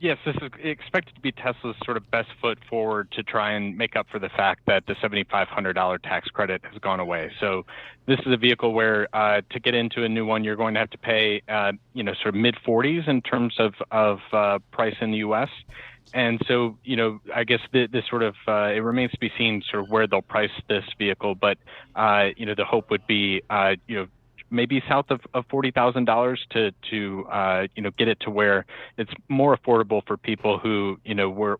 Yes, this is expected to be Tesla's sort of best foot forward to try and make up for the fact that the $7,500 tax credit has gone away. So this is a vehicle where to get into a new one, you're going to have to pay, sort of mid 40s in terms of price in the U.S. And so, I guess this sort of it remains to be seen sort of where they'll price this vehicle, but the hope would be, maybe south of $40,000 to get it to where it's more affordable for people who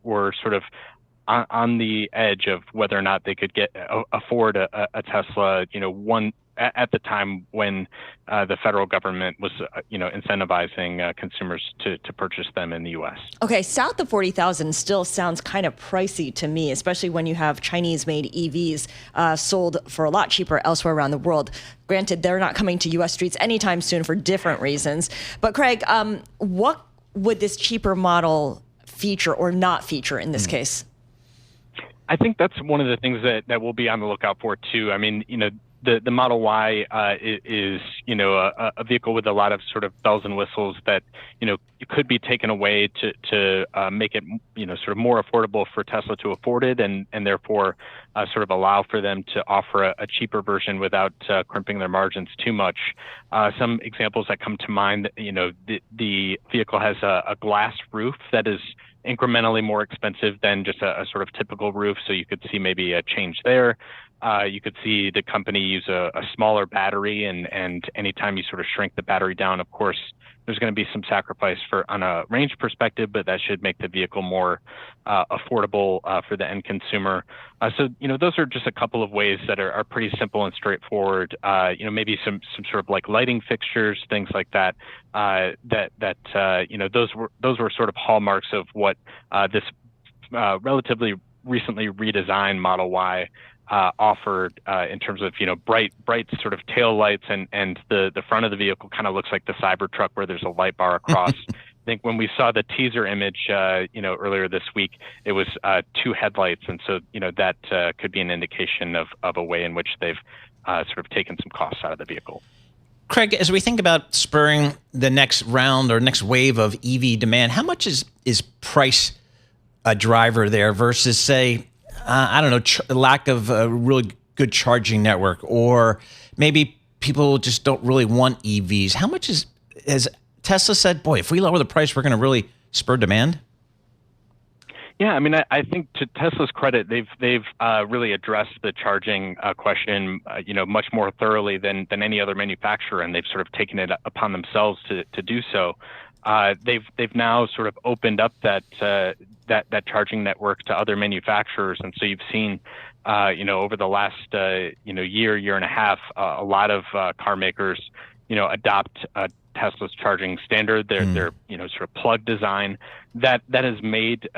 were sort of on the edge of whether or not they could afford a Tesla, one at the time when the federal government was, incentivizing consumers to purchase them in the U.S. Okay, south of 40,000 still sounds kind of pricey to me, especially when you have Chinese-made EVs sold for a lot cheaper elsewhere around the world. Granted, they're not coming to U.S. streets anytime soon for different reasons. But Craig, what would this cheaper model feature or not feature in this case? I think that's one of the things that we'll be on the lookout for too. I mean, the Model Y is a vehicle with a lot of sort of bells and whistles that could be taken away to make it sort of more affordable for Tesla to afford it, and therefore sort of allow for them to offer a cheaper version without crimping their margins too much. Some examples that come to mind, the vehicle has a glass roof that is incrementally more expensive than just a sort of typical roof. So you could see maybe a change there. You could see the company use a smaller battery, and anytime you sort of shrink the battery down, of course, there's going to be some sacrifice on a range perspective, but that should make the vehicle more affordable for the end consumer. So those are just a couple of ways that are pretty simple and straightforward. Maybe some sort of like lighting fixtures, things like that. Those were sort of hallmarks of what this relatively recently redesigned Model Y offered in terms of bright sort of tail lights, and the front of the vehicle kind of looks like the Cybertruck where there's a light bar across. I think when we saw the teaser image earlier this week, it was two headlights, and so that could be an indication of a way in which they've sort of taken some costs out of the vehicle. Craig, as we think about spurring the next round or next wave of EV demand, how much is price a driver there versus, say, I don't know, lack of a really good charging network, or maybe people just don't really want EVs? How much has Tesla said, boy, if we lower the price, we're going to really spur demand? Yeah, I mean, I think to Tesla's credit, they've really addressed the charging question, much more thoroughly than any other manufacturer, and they've sort of taken it upon themselves to do so. They've now sort of opened up that charging network to other manufacturers, and so you've seen, over the last year and a half, a lot of car makers, adopt Tesla's charging standard, their sort of plug design that has made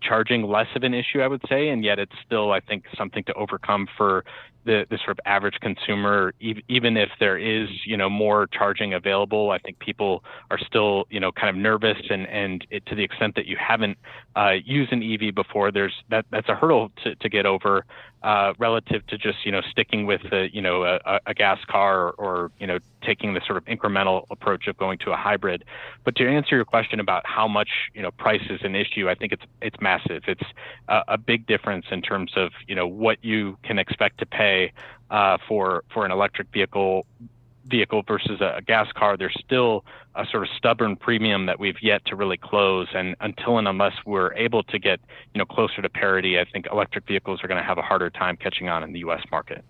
charging less of an issue, I would say, and yet it's still, I think, something to overcome for the sort of average consumer. Even if there is more charging available, I think people are still kind of nervous, and to the extent that you haven't used an EV before, that's a hurdle to get over relative to just sticking with a gas car, or taking the sort of incremental approach of going to a hybrid. But to answer your question about how much price is an issue, I think it's massive. It's a big difference in terms of what you can expect to pay for an electric vehicle versus a gas car. There's still a sort of stubborn premium that we've yet to really close, and until and unless we're able to get closer to parity, I think electric vehicles are going to have a harder time catching on in the U.S. market.